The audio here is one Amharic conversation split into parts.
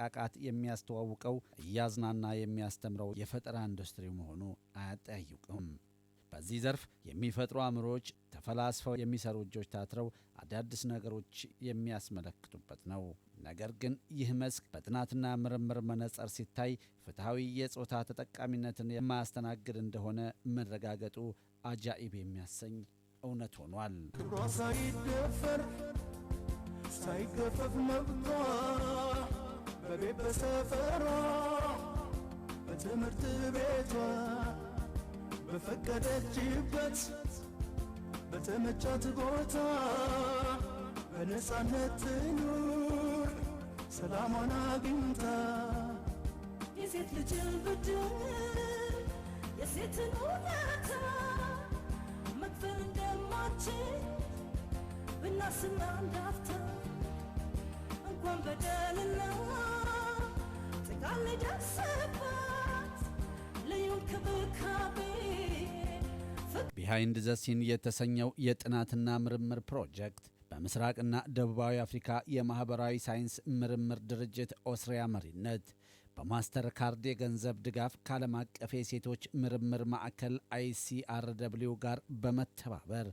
መነቃቃት የሚያስተዋውቀው እያዝናና የሚያስተምረው የፈጠራ ኢንዱስትሪ መሆኑ አያጠያይቅም። በዚህ ዘርፍ የሚፈጥሩ አእምሮዎች ተፈላስፈው የሚሰሩ እጆች ታትረው አዳዲስ ነገሮች የሚያስመለክቱበት ነው። ነገር ግን ይህ መስክ በጥናትና ምርምር መነጽር ሲታይ ፍትሐዊ የጾታ ተጠቃሚነትን የማያስተናግድ እንደሆነ መረጋገጡ አጃኢብ የሚያሰኝ እውነት ሆኗል። ክብሯ ሳይደፈር ሳይገፈፍ መብቷ በቤት በሰፈሯ በትምህርት ቤቷ በፈቀደችበት በተመቻት ቦታ በነፃነት ትኑር ሰላሟን አግኝታ የሴት ልጅን ብድር የሴትን ውለታ መክፈል እንደማችል ብናስና እንዳፍታ እንኳን በደልና ጥቃት ሊደርስባት ልዩ ክብካቤ ቢሃይንድ ዘ ሲን የተሰኘው የጥናትና ምርምር ፕሮጀክት በምስራቅና ደቡባዊ አፍሪካ የማህበራዊ ሳይንስ ምርምር ድርጅት ኦስሪያ መሪነት በማስተር ካርድ የገንዘብ ድጋፍ ከዓለም አቀፍ የሴቶች ምርምር ማዕከል ICRW ጋር በመተባበር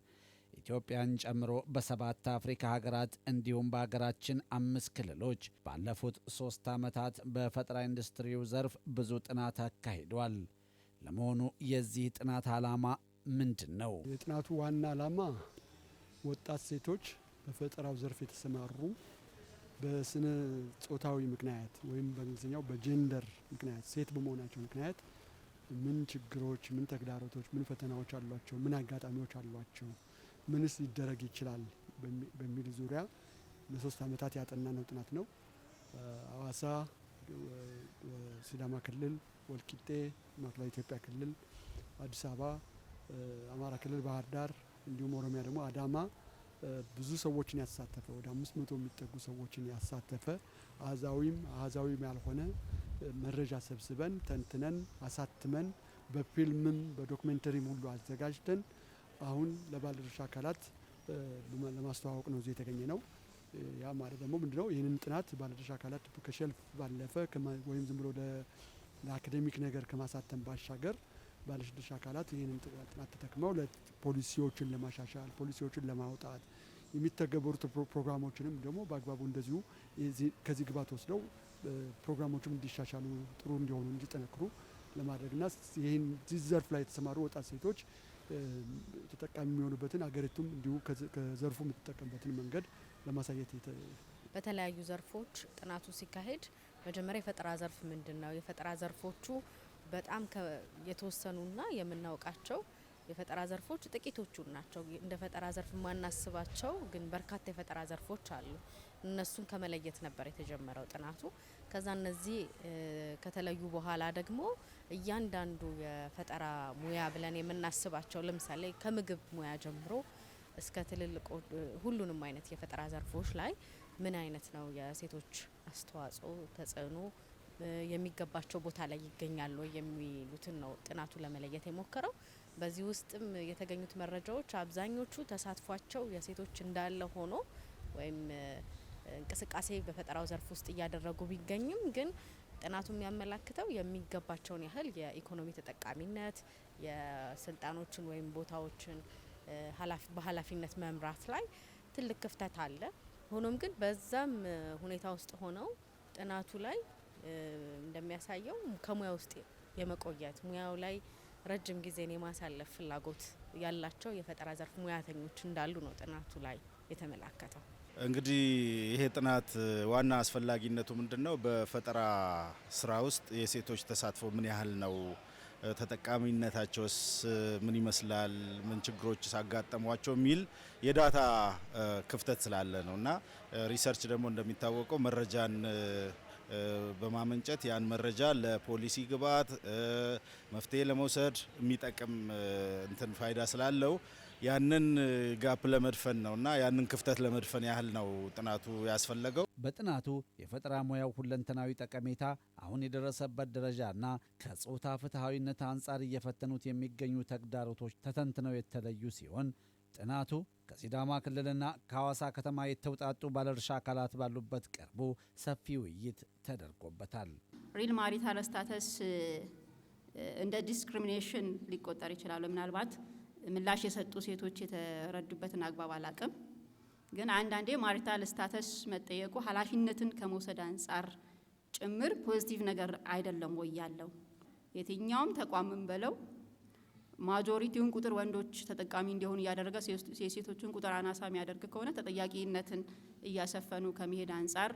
ኢትዮጵያን ጨምሮ በ7 አፍሪካ ሀገራት እንዲሁም በሀገራችን 5 ክልሎች ባለፉት 3 ዓመታት በፈጠራ ኢንዱስትሪው ዘርፍ ብዙ ጥናት አካሂዷል። ለመሆኑ የዚህ ጥናት ዓላማ ምንድን ነው? የጥናቱ ዋና ዓላማ ወጣት ሴቶች በፈጠራው ዘርፍ የተሰማሩ በስነ ጾታዊ ምክንያት ወይም በእንግሊዝኛው በጀንደር ምክንያት ሴት በመሆናቸው ምክንያት ምን ችግሮች፣ ምን ተግዳሮቶች፣ ምን ፈተናዎች አሏቸው፣ ምን አጋጣሚዎች አሏቸው፣ ምንስ ሊደረግ ይችላል በሚል ዙሪያ ለ3 ዓመታት ያጠናነው ጥናት ነው። ሐዋሳ፣ ሲዳማ ክልል፣ ወልቂጤ፣ ማዕከላዊ ኢትዮጵያ ክልል፣ አዲስ አበባ፣ አማራ ክልል ባህር ዳር እንዲሁም ኦሮሚያ ደግሞ አዳማ ብዙ ሰዎችን ያሳተፈ ወደ 500 የሚጠጉ ሰዎችን ያሳተፈ አሃዛዊም ያልሆነ መረጃ ሰብስበን ተንትነን አሳትመን በፊልምም በዶክመንተሪም ሁሉ አዘጋጅተን አሁን ለባለድርሻ አካላት ለማስተዋወቅ ነው እዚህ የተገኘ ነው። ያ ማለት ደግሞ ምንድነው? ይህንን ጥናት ባለድርሻ አካላት ከሸልፍ ባለፈ ወይም ዝም ብሎ ለአካዴሚክ ነገር ከማሳተም ባሻገር ባለድርሻ አካላት ይህንን ጥናት ተጠቅመው ፖሊሲዎችን ለማሻሻል ፖሊሲዎችን ለማውጣት የሚተገበሩት ፕሮግራሞችንም ደግሞ በአግባቡ እንደዚሁ ከዚህ ግባት ወስደው ፕሮግራሞችም እንዲሻሻሉ ጥሩ እንዲሆኑ እንዲጠነክሩ ለማድረግና ይህን ዘርፍ ላይ የተሰማሩ ወጣት ሴቶች ተጠቃሚ የሚሆኑበትን አገሪቱም እንዲሁ ከዘርፉ የምትጠቀምበትን መንገድ ለማሳየት በተለያዩ ዘርፎች ጥናቱ ሲካሄድ መጀመሪያ የፈጠራ ዘርፍ ምንድነው? የፈጠራ ዘርፎቹ በጣም የተወሰኑና የምናውቃቸው የፈጠራ ዘርፎች ጥቂቶቹ ናቸው። እንደ ፈጠራ ዘርፍ ማናስባቸው ግን በርካታ የፈጠራ ዘርፎች አሉ። እነሱን ከመለየት ነበር የተጀመረው ጥናቱ። ከዛ እነዚህ ከተለዩ በኋላ ደግሞ እያንዳንዱ የፈጠራ ሙያ ብለን የምናስባቸው ለምሳሌ ከምግብ ሙያ ጀምሮ እስከ ትልልቅ ሁሉንም አይነት የፈጠራ ዘርፎች ላይ ምን አይነት ነው የሴቶች አስተዋጽኦ ተጽዕኖ የሚገባቸው ቦታ ላይ ይገኛሉ የሚሉትን ነው ጥናቱ ለመለየት የሞከረው። በዚህ ውስጥም የተገኙት መረጃዎች አብዛኞቹ ተሳትፏቸው የሴቶች እንዳለ ሆኖ ወይም እንቅስቃሴ በፈጠራው ዘርፍ ውስጥ እያደረጉ ቢገኝም ግን ጥናቱ የሚያመላክተው የሚገባቸውን ያህል የኢኮኖሚ ተጠቃሚነት የስልጣኖችን ወይም ቦታዎችን በኃላፊነት መምራት ላይ ትልቅ ክፍተት አለ። ሆኖም ግን በዛም ሁኔታ ውስጥ ሆነው ጥናቱ ላይ እንደሚያሳየው ከሙያ ውስጥ የመቆየት ሙያው ላይ ረጅም ጊዜን የማሳለፍ ፍላጎት ያላቸው የፈጠራ ዘርፍ ሙያተኞች እንዳሉ ነው ጥናቱ ላይ የተመላከተው። እንግዲህ ይሄ ጥናት ዋና አስፈላጊነቱ ምንድነው? በፈጠራ ስራ ውስጥ የሴቶች ተሳትፎ ምን ያህል ነው? ተጠቃሚነታቸውስ ምን ይመስላል? ምን ችግሮች አጋጠሟቸው የሚል የዳታ ክፍተት ስላለ ነውና ሪሰርች ደግሞ እንደሚታወቀው መረጃን በማመንጨት ያን መረጃ ለፖሊሲ ግብዓት መፍትሄ ለመውሰድ የሚጠቅም ፋይዳ ስላለው ያንን ጋፕ ለመድፈን ነውና ያንን ክፍተት ለመድፈን ያህል ነው ጥናቱ ያስፈለገው። በጥናቱ የፈጠራ ሙያው ሁለንተናዊ ጠቀሜታ አሁን የደረሰበት ደረጃና ከጾታ ፍትሐዊነት አንጻር እየፈተኑት የሚገኙ ተግዳሮቶች ተተንትነው የተለዩ ሲሆን ጥናቱ ከሲዳማ ክልልና ከሐዋሳ ከተማ የተውጣጡ ባለድርሻ አካላት ባሉበት ቀርቦ ሰፊ ውይይት ተደርጎበታል። ሪል ማሪታል ስታተስ እንደ ዲስክሪሚኔሽን ሊቆጠር ይችላል። ምናልባት ምላሽ የሰጡ ሴቶች የተረዱበትን አግባብ አላቅም። ግን አንዳንዴ ማሪታል ስታተስ መጠየቁ ኃላፊነትን ከመውሰድ አንጻር ጭምር ፖዚቲቭ ነገር አይደለም ወይ ያለው የትኛውም ተቋምም በለው ማጆሪቲውን ቁጥር ወንዶች ተጠቃሚ እንዲሆኑ እያደረገ የሴቶችን ቁጥር አናሳ የሚያደርግ ከሆነ ተጠያቂነትን እያሰፈኑ ከመሄድ አንጻር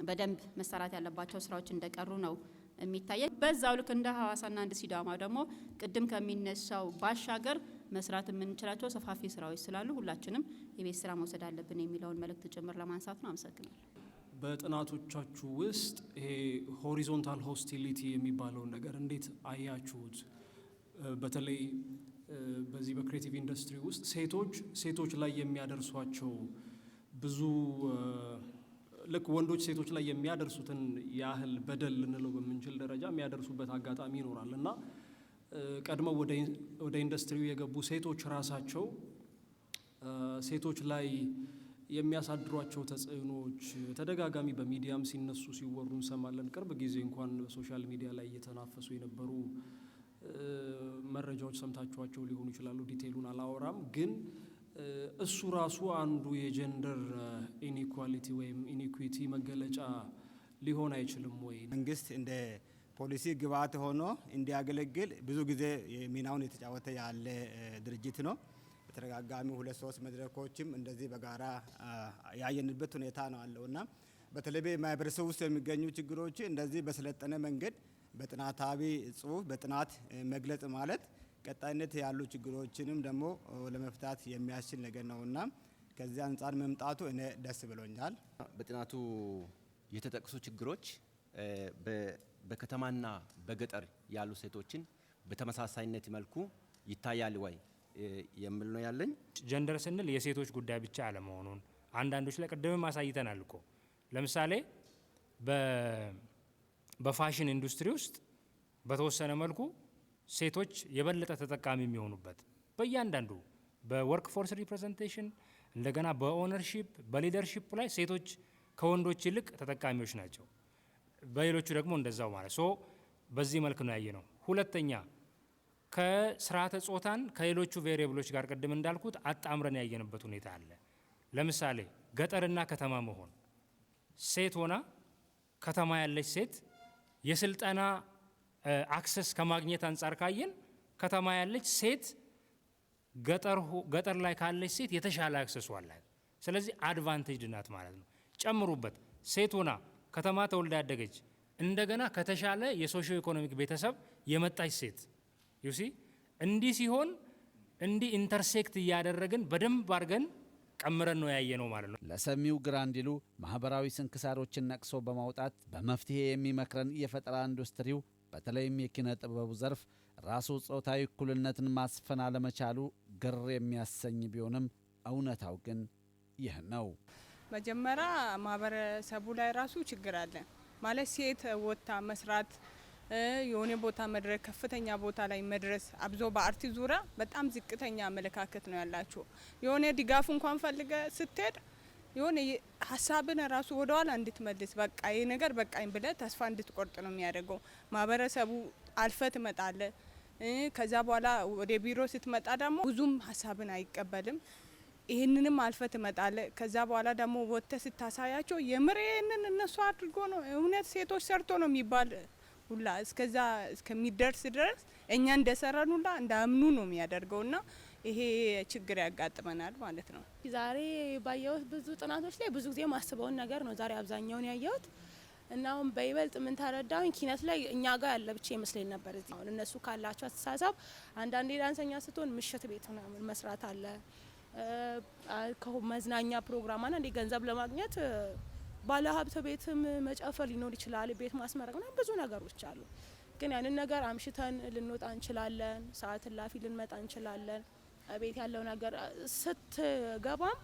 በደንብ መሰራት ያለባቸው ስራዎች እንደቀሩ ነው የሚታየው። በዛው ልክ እንደ ሐዋሳና እንደ ሲዳማ ደግሞ ቅድም ከሚነሳው ባሻገር መስራት የምንችላቸው ሰፋፊ ስራዎች ስላሉ ሁላችንም የቤት ስራ መውሰድ አለብን የሚለውን መልእክት ጭምር ለማንሳት ነው። አመሰግናለሁ። በጥናቶቻችሁ ውስጥ ይሄ ሆሪዞንታል ሆስቲሊቲ የሚባለውን ነገር እንዴት አያችሁት? በተለይ በዚህ በክሬቲቭ ኢንዱስትሪ ውስጥ ሴቶች ላይ የሚያደርሷቸው ብዙ ልክ ወንዶች ሴቶች ላይ የሚያደርሱትን ያህል በደል ልንለው በምንችል ደረጃ የሚያደርሱበት አጋጣሚ ይኖራል እና ቀድመው ወደ ኢንዱስትሪው የገቡ ሴቶች ራሳቸው ሴቶች ላይ የሚያሳድሯቸው ተጽዕኖዎች ተደጋጋሚ በሚዲያም ሲነሱ ሲወሩ እንሰማለን። ቅርብ ጊዜ እንኳን በሶሻል ሚዲያ ላይ እየተናፈሱ የነበሩ መረጃዎች ሰምታችኋቸው ሊሆኑ ይችላሉ። ዲቴይሉን አላወራም። ግን እሱ ራሱ አንዱ የጀንደር ኢኒኳሊቲ ወይም ኢኒኩዊቲ መገለጫ ሊሆን አይችልም ወይ? መንግስት እንደ ፖሊሲ ግብዓት ሆኖ እንዲያገለግል ብዙ ጊዜ ሚናውን የተጫወተ ያለ ድርጅት ነው። በተደጋጋሚ 2-3 መድረኮችም እንደዚህ በጋራ ያየንበት ሁኔታ ነው አለውና በተለይ ማህበረሰብ ውስጥ የሚገኙ ችግሮች እንደዚህ በሰለጠነ መንገድ በጥናታዊ ጽሁፍ በጥናት መግለጽ ማለት ቀጣይነት ያሉ ችግሮችንም ደግሞ ለመፍታት የሚያስችል ነገር ነውና ከዚህ አንጻር መምጣቱ እኔ ደስ ብሎኛል። በጥናቱ የተጠቀሱ ችግሮች በከተማና በገጠር ያሉ ሴቶችን በተመሳሳይነት መልኩ ይታያል ወይ የሚል ነው ያለኝ። ጀንደር ስንል የሴቶች ጉዳይ ብቻ አለመሆኑን አንዳንዶች ላይ ቅድምም አሳይተናል እኮ። ለምሳሌ በፋሽን ኢንዱስትሪ ውስጥ በተወሰነ መልኩ ሴቶች የበለጠ ተጠቃሚ የሚሆኑበት በእያንዳንዱ በወርክ ፎርስ ሪፕሬዘንቴሽን እንደገና በኦነርሺፕ በሊደርሺፕ ላይ ሴቶች ከወንዶች ይልቅ ተጠቃሚዎች ናቸው። በሌሎቹ ደግሞ እንደዛው ማለት ሶ በዚህ መልክ ነው ያየ ነው። ሁለተኛ ከስርዓተ ጾታን ከሌሎቹ ቬሪየብሎች ጋር ቅድም እንዳልኩት አጣምረን ያየንበት ሁኔታ አለ። ለምሳሌ ገጠርና ከተማ መሆን፣ ሴት ሆና ከተማ ያለች ሴት የስልጠና አክሰስ ከማግኘት አንጻር ካየን ከተማ ያለች ሴት ገጠር ላይ ካለች ሴት የተሻለ አክሰስ አላት። ስለዚህ አድቫንቴጅ ናት ማለት ነው። ጨምሩበት ሴት ሆና ከተማ ተወልዳ ያደገች እንደገና ከተሻለ የሶሺዮ ኢኮኖሚክ ቤተሰብ የመጣች ሴት ዩሲ እንዲህ ሲሆን እንዲህ ኢንተርሴክት እያደረግን በደንብ አድርገን ቀምረን ነው ያየ ነው ማለት ነው። ለሰሚው ግራ እንዲሉ ማህበራዊ ስንክሳሮችን ነቅሶ በማውጣት በመፍትሄ የሚመክረን የፈጠራ ኢንዱስትሪው በተለይም የኪነ ጥበቡ ዘርፍ ራሱ ጾታዊ እኩልነትን ማስፈን አለመቻሉ ግር የሚያሰኝ ቢሆንም እውነታው ግን ይህ ነው። መጀመሪያ ማህበረሰቡ ላይ ራሱ ችግር አለ ማለት ሴት ወጣ መስራት የሆነ ቦታ መድረስ ከፍተኛ ቦታ ላይ መድረስ አብዞ በአርቲ ዙሪያ በጣም ዝቅተኛ አመለካከት ነው ያላቸው። የሆነ ድጋፍ እንኳን ፈልገ ስትሄድ የሆነ ሀሳብን ራሱ ወደ ኋላ እንድትመልስ በቃ ይሄ ነገር በቃኝ ብለ ተስፋ እንድትቆርጥ ነው የሚያደርገው። ማህበረሰቡ አልፈ ትመጣለ። ከዛ በኋላ ወደ ቢሮ ስትመጣ ደግሞ ብዙም ሀሳብን አይቀበልም። ይህንንም አልፈ ትመጣለ። ከዛ በኋላ ደግሞ ወጥተ ስታሳያቸው የምሬንን እነሱ አድርጎ ነው እውነት ሴቶች ሰርቶ ነው የሚባል ሁላ እስከዛ እስከሚደርስ ድረስ እኛ እንደሰራን ሁላ እንዳምኑ ነው የሚያደርገውና ይሄ ችግር ያጋጥመናል ማለት ነው። ዛሬ ባየሁት ብዙ ጥናቶች ላይ ብዙ ጊዜ ማስበውን ነገር ነው ዛሬ አብዛኛውን ያየሁት እና አሁን በይበልጥ ምን ተረዳሁኝ ኪነት ላይ እኛ ጋር ያለ ብቻ ይመስለኝ ነበር። እዚህ አሁን እነሱ ካላቸው አስተሳሰብ አንዳንዴ ዳንሰኛ ስትሆን ምሽት ቤት ምናምን መስራት አለ መዝናኛ ፕሮግራም አንዴ ገንዘብ ለማግኘት ባለሀብት ቤትም መጨፈር ሊኖር ይችላል፣ ቤት ማስመረቅ እና ብዙ ነገሮች አሉ። ግን ያንን ነገር አምሽተን ልንወጣ እንችላለን፣ ሰዓት እላፊ ልንመጣ እንችላለን። ቤት ያለው ነገር ስትገባም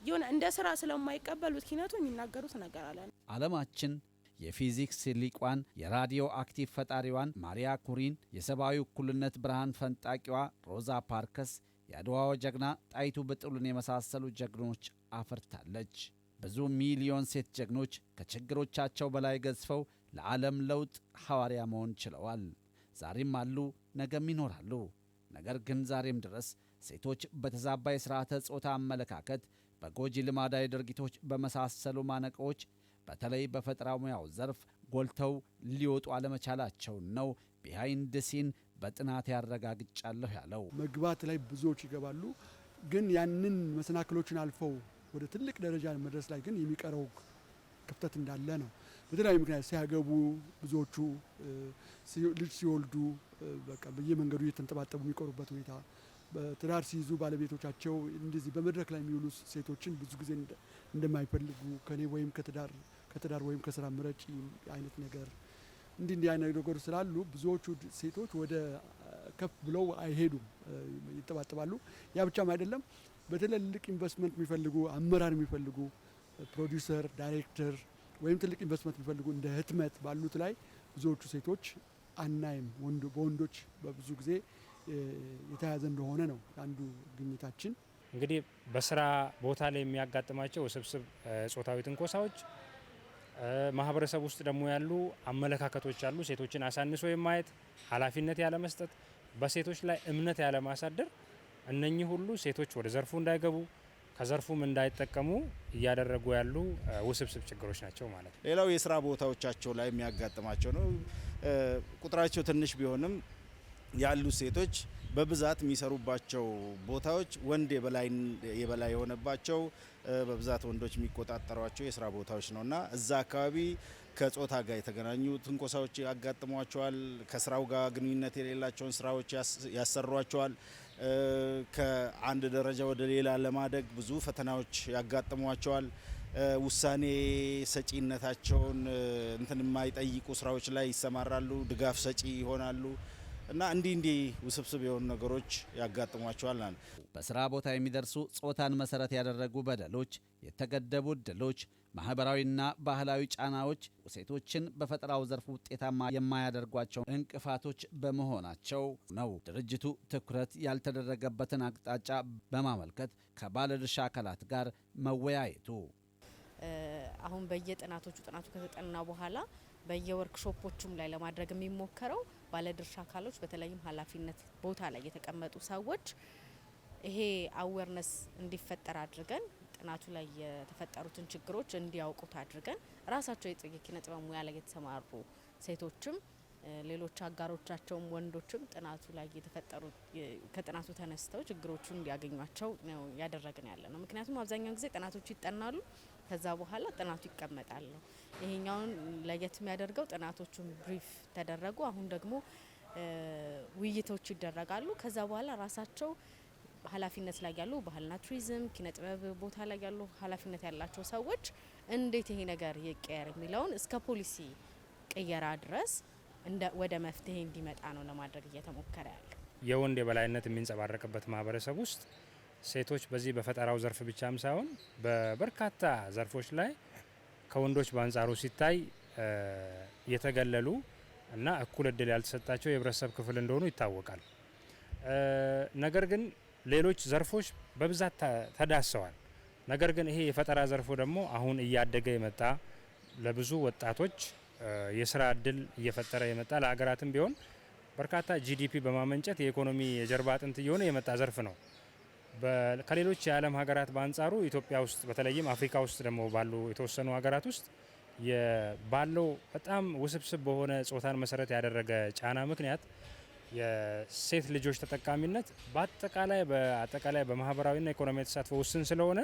የሆነ እንደ ስራ ስለማይቀበሉት ኪነቱ የሚናገሩት ነገር አለ። ዓለማችን የፊዚክስ ሊቋን የራዲዮ አክቲቭ ፈጣሪዋን ማሪያ ኩሪን፣ የሰብአዊ እኩልነት ብርሃን ፈንጣቂዋ ሮዛ ፓርከስ፣ የአድዋው ጀግና ጣይቱ ብጡልን የመሳሰሉ ጀግኖች አፍርታለች። ብዙ ሚሊዮን ሴት ጀግኖች ከችግሮቻቸው በላይ ገዝፈው ለዓለም ለውጥ ሐዋርያ መሆን ችለዋል። ዛሬም አሉ፣ ነገም ይኖራሉ። ነገር ግን ዛሬም ድረስ ሴቶች በተዛባ የሥርዓተ ጾታ አመለካከት፣ በጎጂ ልማዳዊ ድርጊቶች በመሳሰሉ ማነቆዎች በተለይ በፈጠራ ሙያው ዘርፍ ጎልተው ሊወጡ አለመቻላቸውን ነው ቢሃይንድ ሲን በጥናት ያረጋግጫለሁ ያለው። መግባት ላይ ብዙዎች ይገባሉ፣ ግን ያንን መሰናክሎችን አልፈው ወደ ትልቅ ደረጃ መድረስ ላይ ግን የሚቀረው ክፍተት እንዳለ ነው። በተለያዩ ምክንያት ሲያገቡ ብዙዎቹ ልጅ ሲወልዱ በቃ በየመንገዱ እየተንጠባጠቡ የሚቀሩበት ሁኔታ፣ በትዳር ሲይዙ ባለቤቶቻቸው እንደዚህ በመድረክ ላይ የሚውሉ ሴቶችን ብዙ ጊዜ እንደማይፈልጉ ከኔ ወይም ከትዳር ወይም ከስራ ምረጭ አይነት ነገር እንዲህ አይነት ነገሮች ስላሉ ብዙዎቹ ሴቶች ወደ ከፍ ብለው አይሄዱም፣ ይጠባጠባሉ። ያ ብቻም አይደለም፣ በትልልቅ ኢንቨስትመንት የሚፈልጉ አመራር የሚፈልጉ ፕሮዲውሰር፣ ዳይሬክተር ወይም ትልቅ ኢንቨስትመንት የሚፈልጉ እንደ ህትመት ባሉት ላይ ብዙዎቹ ሴቶች አናይም። በወንዶች በብዙ ጊዜ የተያዘ እንደሆነ ነው አንዱ ግኝታችን። እንግዲህ በስራ ቦታ ላይ የሚያጋጥማቸው ውስብስብ ጾታዊ ትንኮሳዎች፣ ማህበረሰብ ውስጥ ደግሞ ያሉ አመለካከቶች አሉ። ሴቶችን አሳንሶ የማየት፣ ኃላፊነት ያለመስጠት፣ በሴቶች ላይ እምነት ያለማሳደር፣ እነኚህ ሁሉ ሴቶች ወደ ዘርፉ እንዳይገቡ ከዘርፉም እንዳይጠቀሙ እያደረጉ ያሉ ውስብስብ ችግሮች ናቸው ማለት ነው። ሌላው የስራ ቦታዎቻቸው ላይ የሚያጋጥማቸው ነው። ቁጥራቸው ትንሽ ቢሆንም ያሉ ሴቶች በብዛት የሚሰሩባቸው ቦታዎች ወንድ የበላይ የሆነባቸው በብዛት ወንዶች የሚቆጣጠሯቸው የስራ ቦታዎች ነውና እዛ አካባቢ ከጾታ ጋር የተገናኙ ትንኮሳዎች ያጋጥሟቸዋል። ከስራው ጋር ግንኙነት የሌላቸውን ስራዎች ያሰሯቸዋል። ከአንድ ደረጃ ወደ ሌላ ለማደግ ብዙ ፈተናዎች ያጋጥሟቸዋል። ውሳኔ ሰጪነታቸውን የማይጠይቁ ስራዎች ላይ ይሰማራሉ። ድጋፍ ሰጪ ይሆናሉ እና እንዲህ ውስብስብ የሆኑ ነገሮች ያጋጥሟቸዋል። በስራ ቦታ የሚደርሱ ጾታን መሰረት ያደረጉ በደሎች፣ የተገደቡ እድሎች፣ ማህበራዊና ባህላዊ ጫናዎች ሴቶችን በፈጠራው ዘርፍ ውጤታማ የማያደርጓቸው እንቅፋቶች በመሆናቸው ነው ድርጅቱ ትኩረት ያልተደረገበትን አቅጣጫ በማመልከት ከባለድርሻ አካላት ጋር መወያየቱ። አሁን በየጥናቱ ከተጠና በኋላ በየወርክሾፖቹም ላይ ለማድረግ የሚሞከረው ባለድርሻ አካሎች በተለይም ኃላፊነት ቦታ ላይ የተቀመጡ ሰዎች ይሄ አዌርነስ እንዲፈጠር አድርገን ጥናቱ ላይ የተፈጠሩትን ችግሮች እንዲያውቁት አድርገን ራሳቸው የኪነ ጥበብ ሙያ ላይ የተሰማሩ ሴቶችም ሌሎች አጋሮቻቸውም ወንዶችም ጥናቱ ላይ የተፈጠሩ ከጥናቱ ተነስተው ችግሮቹን እንዲያገኟቸው ነው ያደረግን ያለ ነው። ምክንያቱም አብዛኛውን ጊዜ ጥናቶቹ ይጠናሉ፣ ከዛ በኋላ ጥናቱ ይቀመጣል። ይሄኛውን ለየት የሚያደርገው ጥናቶቹን ብሪፍ ተደረጉ፣ አሁን ደግሞ ውይይቶች ይደረጋሉ። ከዛ በኋላ ራሳቸው ኃላፊነት ላይ ያሉ ባህልና ቱሪዝም፣ ኪነ ጥበብ ቦታ ላይ ያሉ ኃላፊነት ያላቸው ሰዎች እንዴት ይሄ ነገር ይቀየር የሚለውን እስከ ፖሊሲ ቅየራ ድረስ ወደ መፍትሄ እንዲመጣ ነው ለማድረግ እየተሞከረ ያለ። የወንድ የበላይነት የሚንጸባረቅበት ማህበረሰብ ውስጥ ሴቶች በዚህ በፈጠራው ዘርፍ ብቻም ሳይሆን በበርካታ ዘርፎች ላይ ከወንዶች በአንጻሩ ሲታይ የተገለሉ እና እኩል እድል ያልተሰጣቸው የህብረተሰብ ክፍል እንደሆኑ ይታወቃል። ነገር ግን ሌሎች ዘርፎች በብዛት ተዳሰዋል። ነገር ግን ይሄ የፈጠራ ዘርፉ ደግሞ አሁን እያደገ የመጣ ለብዙ ወጣቶች የስራ እድል እየፈጠረ የመጣ ለሀገራትም ቢሆን በርካታ ጂዲፒ በማመንጨት የኢኮኖሚ የጀርባ አጥንት እየሆነ የመጣ ዘርፍ ነው። ከሌሎች የዓለም ሀገራት በአንጻሩ ኢትዮጵያ ውስጥ በተለይም አፍሪካ ውስጥ ደግሞ ባሉ የተወሰኑ ሀገራት ውስጥ ባለው በጣም ውስብስብ በሆነ ጾታን መሰረት ያደረገ ጫና ምክንያት የሴት ልጆች ተጠቃሚነት በአጠቃላይ በማህበራዊና ኢኮኖሚያዊ ተሳትፎ ውስን ስለሆነ፣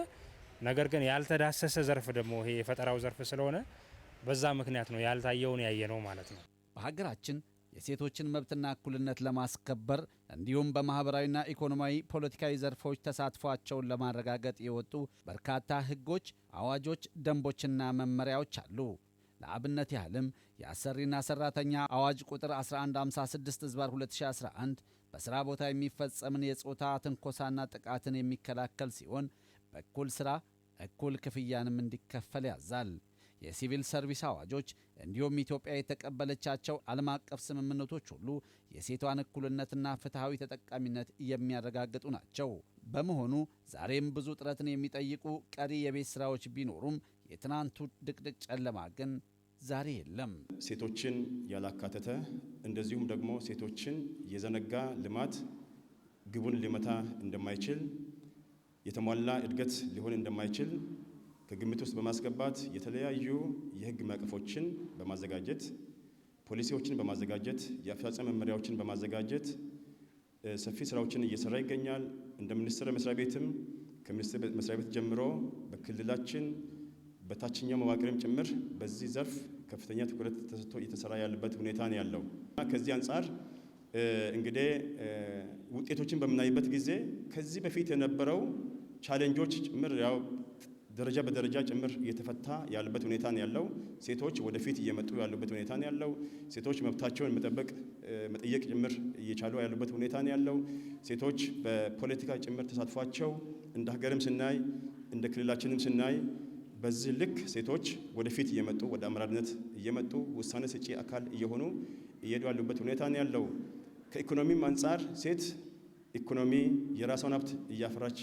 ነገር ግን ያልተዳሰሰ ዘርፍ ደግሞ ይሄ የፈጠራው ዘርፍ ስለሆነ በዛ ምክንያት ነው ያልታየውን ያየ ነው ማለት ነው። በሀገራችን የሴቶችን መብትና እኩልነት ለማስከበር እንዲሁም በማህበራዊና ኢኮኖሚያዊ ፖለቲካዊ ዘርፎች ተሳትፏቸውን ለማረጋገጥ የወጡ በርካታ ህጎች፣ አዋጆች፣ ደንቦችና መመሪያዎች አሉ። ለአብነት ያህልም የአሰሪና ሰራተኛ አዋጅ ቁጥር 1156/2011 በስራ ቦታ የሚፈጸምን የጾታ ትንኮሳና ጥቃትን የሚከላከል ሲሆን በእኩል ስራ እኩል ክፍያንም እንዲከፈል ያዛል። የሲቪል ሰርቪስ አዋጆች እንዲሁም ኢትዮጵያ የተቀበለቻቸው ዓለም አቀፍ ስምምነቶች ሁሉ የሴቷን እኩልነትና ፍትሐዊ ተጠቃሚነት የሚያረጋግጡ ናቸው። በመሆኑ ዛሬም ብዙ ጥረትን የሚጠይቁ ቀሪ የቤት ስራዎች ቢኖሩም የትናንቱ ድቅድቅ ጨለማ ግን ዛሬ የለም። ሴቶችን ያላካተተ እንደዚሁም ደግሞ ሴቶችን የዘነጋ ልማት ግቡን ሊመታ እንደማይችል፣ የተሟላ እድገት ሊሆን እንደማይችል ከግምት ውስጥ በማስገባት የተለያዩ የህግ ማዕቀፎችን በማዘጋጀት ፖሊሲዎችን በማዘጋጀት የአፈጻጸም መመሪያዎችን በማዘጋጀት ሰፊ ስራዎችን እየሰራ ይገኛል። እንደ ሚኒስቴር መስሪያ ቤትም ከሚኒስቴር መስሪያ ቤት ጀምሮ በክልላችን በታችኛው መዋቅርም ጭምር በዚህ ዘርፍ ከፍተኛ ትኩረት ተሰጥቶ እየተሰራ ያለበት ሁኔታ ነው ያለው። ከዚህ አንጻር እንግዲህ ውጤቶችን በምናይበት ጊዜ ከዚህ በፊት የነበረው ቻሌንጆች ጭምር ያው ደረጃ በደረጃ ጭምር እየተፈታ ያለበት ሁኔታ ነው ያለው። ሴቶች ወደፊት እየመጡ ያሉበት ሁኔታ ነው ያለው። ሴቶች መብታቸውን መጠየቅ ጭምር እየቻሉ ያሉበት ሁኔታ ነው ያለው። ሴቶች በፖለቲካ ጭምር ተሳትፏቸው እንደ ሀገርም ስናይ እንደ ክልላችንም ስናይ በዚህ ልክ ሴቶች ወደፊት እየመጡ ወደ አመራርነት እየመጡ ውሳኔ ሰጪ አካል እየሆኑ እየሄዱ ያሉበት ሁኔታ ነው ያለው። ከኢኮኖሚም አንጻር ሴት ኢኮኖሚ የራሷን ሀብት እያፈራች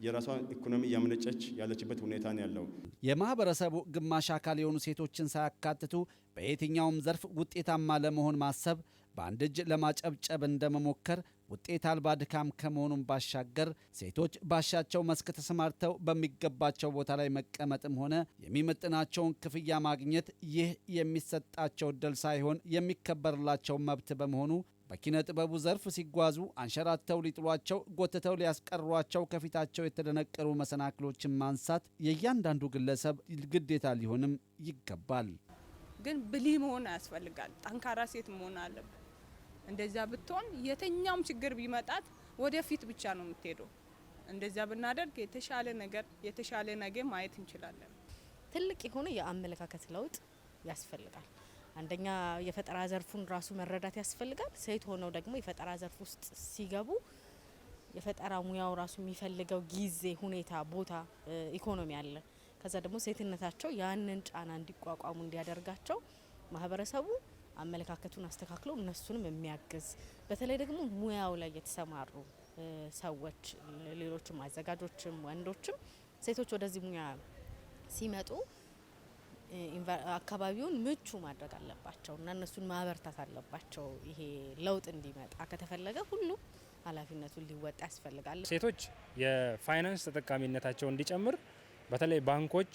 የራሷን ኢኮኖሚ እያመነጨች ያለችበት ሁኔታ ነው ያለው። የማህበረሰቡ ግማሽ አካል የሆኑ ሴቶችን ሳያካትቱ በየትኛውም ዘርፍ ውጤታማ ለመሆን ማሰብ በአንድ እጅ ለማጨብጨብ እንደመሞከር ውጤት አልባ ድካም ከመሆኑም ባሻገር ሴቶች ባሻቸው መስክ ተሰማርተው በሚገባቸው ቦታ ላይ መቀመጥም ሆነ የሚመጥናቸውን ክፍያ ማግኘት ይህ የሚሰጣቸው እድል ሳይሆን የሚከበርላቸው መብት በመሆኑ በኪነ ጥበቡ ዘርፍ ሲጓዙ አንሸራተው ሊጥሏቸው ጎትተው ሊያስቀሯቸው ከፊታቸው የተደነቀሩ መሰናክሎችን ማንሳት የእያንዳንዱ ግለሰብ ግዴታ ሊሆንም ይገባል። ግን ብልህ መሆን ያስፈልጋል። ጠንካራ ሴት መሆን አለበት። እንደዛ ብትሆን የትኛውም ችግር ቢመጣት ወደፊት ብቻ ነው የምትሄደው። እንደዛ ብናደርግ የተሻለ ነገር ማየት እንችላለን። ትልቅ የሆነ የአመለካከት ለውጥ ያስፈልጋል። አንደኛ የፈጠራ ዘርፉን ራሱ መረዳት ያስፈልጋል። ሴት ሆነው ደግሞ የፈጠራ ዘርፍ ውስጥ ሲገቡ የፈጠራ ሙያው ራሱ የሚፈልገው ጊዜ፣ ሁኔታ፣ ቦታ፣ ኢኮኖሚ አለ። ከዛ ደግሞ ሴትነታቸው ያንን ጫና እንዲቋቋሙ እንዲያደርጋቸው ማህበረሰቡ አመለካከቱን አስተካክሎ እነሱንም የሚያግዝ በተለይ ደግሞ ሙያው ላይ የተሰማሩ ሰዎች ሌሎችም አዘጋጆችም ወንዶችም ሴቶች ወደዚህ ሙያ ሲመጡ አካባቢውን ምቹ ማድረግ አለባቸው እና እነሱን ማበርታት አለባቸው። ይሄ ለውጥ እንዲመጣ ከተፈለገ ሁሉም ኃላፊነቱን ሊወጣ ያስፈልጋል። ሴቶች የፋይናንስ ተጠቃሚነታቸው እንዲጨምር በተለይ ባንኮች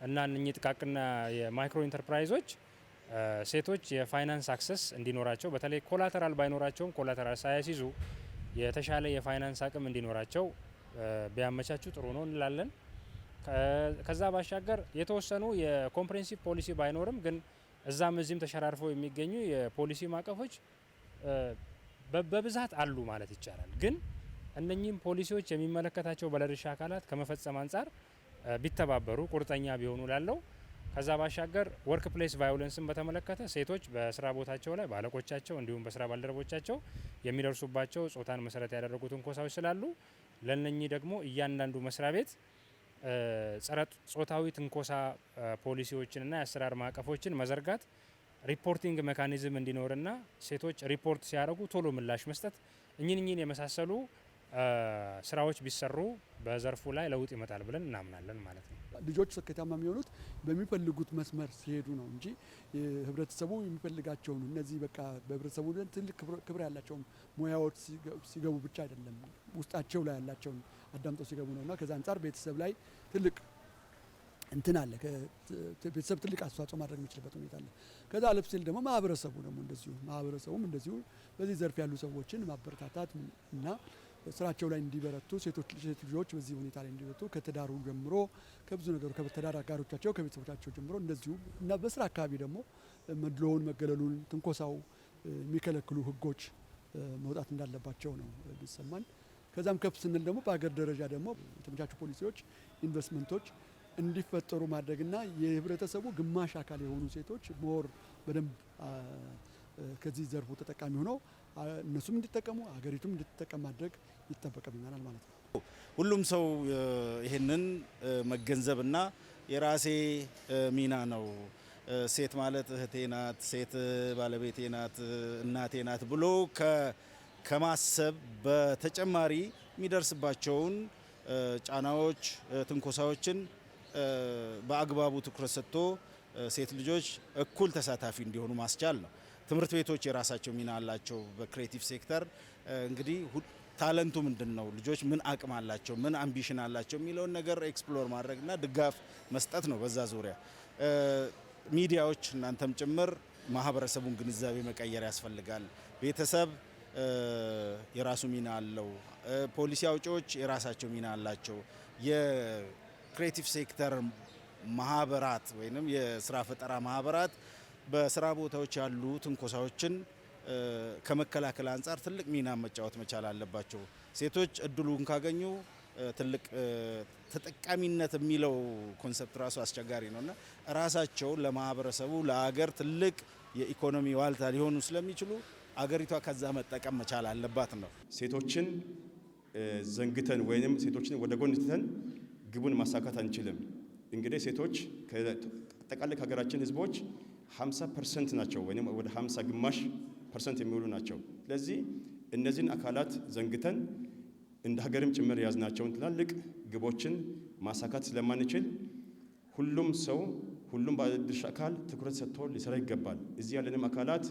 እና እነኚህ ጥቃቅንና የማይክሮ ኢንተርፕራይዞች ሴቶች የፋይናንስ አክሰስ እንዲኖራቸው በተለይ ኮላተራል ባይኖራቸውም ኮላተራል ሳያሲዙ የተሻለ የፋይናንስ አቅም እንዲኖራቸው ቢያመቻቹ ጥሩ ነው እንላለን። ከዛ ባሻገር የተወሰኑ የኮምፕሬሄንሲቭ ፖሊሲ ባይኖርም ግን እዛም እዚህም ተሸራርፈው የሚገኙ የፖሊሲ ማዕቀፎች በብዛት አሉ ማለት ይቻላል። ግን እነኚህም ፖሊሲዎች የሚመለከታቸው ባለድርሻ አካላት ከመፈጸም አንጻር ቢተባበሩ ቁርጠኛ ቢሆኑ ላለው። ከዛ ባሻገር ወርክ ፕሌስ ቫዮለንስን በተመለከተ ሴቶች በስራ ቦታቸው ላይ ባለቆቻቸው እንዲሁም በስራ ባልደረቦቻቸው የሚደርሱባቸው ጾታን መሰረት ያደረጉ ትንኮሳዎች ስላሉ ለነኚህ ደግሞ እያንዳንዱ መስሪያ ቤት ጸረ ጾታዊ ትንኮሳ ፖሊሲዎችንና የአሰራር ማዕቀፎችን መዘርጋት፣ ሪፖርቲንግ ሜካኒዝም እንዲኖርና ሴቶች ሪፖርት ሲያደርጉ ቶሎ ምላሽ መስጠት እኚህን የመሳሰሉ ስራዎች ቢሰሩ በዘርፉ ላይ ለውጥ ይመጣል ብለን እናምናለን ማለት ነው። ልጆች ስኬታማ የሚሆኑት በሚፈልጉት መስመር ሲሄዱ ነው እንጂ ህብረተሰቡ የሚፈልጋቸውን እነዚህ በቃ በህብረተሰቡ ትልቅ ክብር ያላቸውን ሙያዎች ሲገቡ ብቻ አይደለም፣ ውስጣቸው ላይ ያላቸውን አዳምጠው ሲገቡ ነውና ከዛ አንጻር ቤተሰብ ላይ ትልቅ እንትን አለ። ቤተሰብ ትልቅ አስተዋጽኦ ማድረግ የሚችልበት ሁኔታ አለ። ከዛ አለፍ ሲል ደግሞ ማህበረሰቡም እንደዚሁ በዚህ ዘርፍ ያሉ ሰዎችን ማበረታታት እና ስራቸው ላይ እንዲበረቱ ሴቶች ልጆች በዚህ ሁኔታ ላይ እንዲበረቱ ከትዳሩ ጀምሮ ከብዙ ነገሩ ከትዳር አጋሮቻቸው ከቤተሰቦቻቸው ጀምሮ እንደዚሁ እና በስራ አካባቢ ደግሞ መድሎውን፣ መገለሉን፣ ትንኮሳው የሚከለክሉ ህጎች መውጣት እንዳለባቸው ነው የሚሰማን። ከዛም ከፍ ስንል ደግሞ በሀገር ደረጃ ደግሞ የተመቻቹ ፖሊሲዎች፣ ኢንቨስትመንቶች እንዲፈጠሩ ማድረግና የህብረተሰቡ ግማሽ አካል የሆኑ ሴቶች ሞር በደንብ ከዚህ ዘርፉ ተጠቃሚ ሆነው እነሱም እንዲጠቀሙ ሀገሪቱም እንድትጠቀም ማድረግ ይጠበቅብናል ማለት ነው። ሁሉም ሰው ይህንን መገንዘብና የራሴ ሚና ነው። ሴት ማለት እህቴ ናት፣ ሴት ባለቤቴ ናት፣ እናቴ ናት ብሎ ከማሰብ በተጨማሪ የሚደርስባቸውን ጫናዎች፣ ትንኮሳዎችን በአግባቡ ትኩረት ሰጥቶ ሴት ልጆች እኩል ተሳታፊ እንዲሆኑ ማስቻል ነው። ትምህርት ቤቶች የራሳቸው ሚና አላቸው። በክሬቲቭ ሴክተር እንግዲህ ታለንቱ ምንድን ነው፣ ልጆች ምን አቅም አላቸው፣ ምን አምቢሽን አላቸው የሚለውን ነገር ኤክስፕሎር ማድረግና ድጋፍ መስጠት ነው። በዛ ዙሪያ ሚዲያዎች እናንተም ጭምር ማህበረሰቡን ግንዛቤ መቀየር ያስፈልጋል። ቤተሰብ የራሱ ሚና አለው። ፖሊሲ አውጪዎች የራሳቸው ሚና አላቸው። የክሬቲቭ ሴክተር ማህበራት ወይንም የስራ ፈጠራ ማህበራት በስራ ቦታዎች ያሉ ትንኮሳዎችን ከመከላከል አንጻር ትልቅ ሚና መጫወት መቻል አለባቸው። ሴቶች እድሉን ካገኙ ትልቅ ተጠቃሚነት የሚለው ኮንሰፕት ራሱ አስቸጋሪ ነውና ራሳቸው ለማህበረሰቡ ለሀገር ትልቅ የኢኮኖሚ ዋልታ ሊሆኑ ስለሚችሉ አገሪቷ ከዛ መጠቀም መቻል አለባት ነው። ሴቶችን ዘንግተን ወይንም ሴቶችን ወደ ጎን ትተን ግቡን ማሳካት አንችልም። እንግዲህ ሴቶች ከጠቅላላ ከሀገራችን ህዝቦች 50% ናቸው ወይም ወደ 50 ግማሽ % የሚውሉ ናቸው። ስለዚህ እነዚህን አካላት ዘንግተን እንደ ሀገርም ጭምር የያዝናቸውን ትላልቅ ግቦችን ማሳካት ስለማንችል ሁሉም ሰው ሁሉም ባለድርሻ አካል ትኩረት ሰጥቶ ሊሰራ ይገባል። እዚህ ያለንም አካላት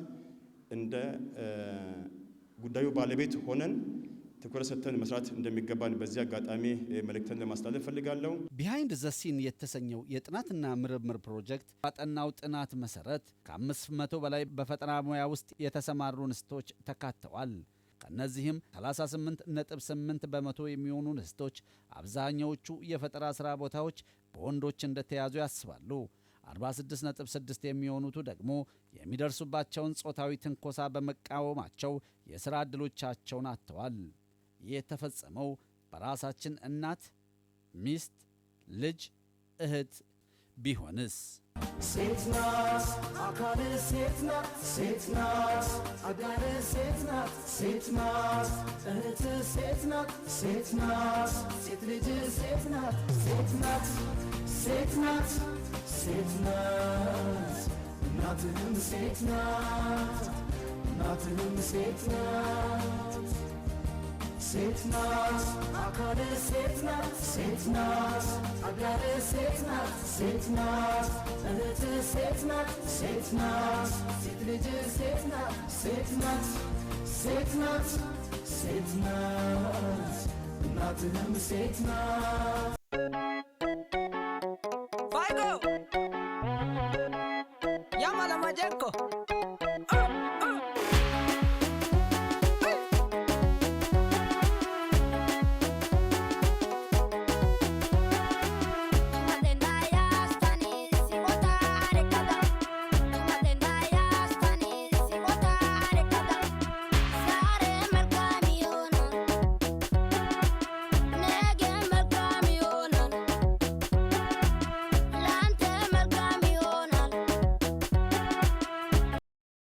እንደ ጉዳዩ ባለቤት ሆነን ትኩረት ሰጥተን መስራት እንደሚገባን በዚህ አጋጣሚ መልእክትን ለማስተላለፍ ፈልጋለሁ። ቢሃይንድ ዘ ሲን የተሰኘው የጥናትና ምርምር ፕሮጀክት ባጠናው ጥናት መሰረት ከ500 በላይ በፈጠራ ሙያ ውስጥ የተሰማሩ እንስቶች ተካተዋል። ከነዚህም 38.8 በመቶ የሚሆኑ እንስቶች አብዛኛዎቹ የፈጠራ ስራ ቦታዎች በወንዶች እንደተያዙ ያስባሉ። 46.6 የሚሆኑቱ ደግሞ የሚደርሱባቸውን ጾታዊ ትንኮሳ በመቃወማቸው የሥራ ዕድሎቻቸውን አጥተዋል። ይህ የተፈጸመው በራሳችን እናት፣ ሚስት፣ ልጅ፣ እህት ቢሆንስ? ሴት ናት አካል ሴት ናት ሴት ናት አጋር ሴት ናት ሴት ናት እህት ሴት ናት ሴት ናት ሴት ልጅ ሴት ናት ሴት ናት ሴት ናት ሴት ናት እናትህም ሴት ናት እናትህም ሴት ናት ሴት ናት አካል ሴት ናት ሴት ናት አጋር ሴት ናት ሴት ናት እህት ሴት ናት ሴት ናት ሴት ልጅ ሴት ናት ሴት ናት ሴት ናት ሴት ናት እናትህም ሴት ናት። Faigo, llama a la Mayenco.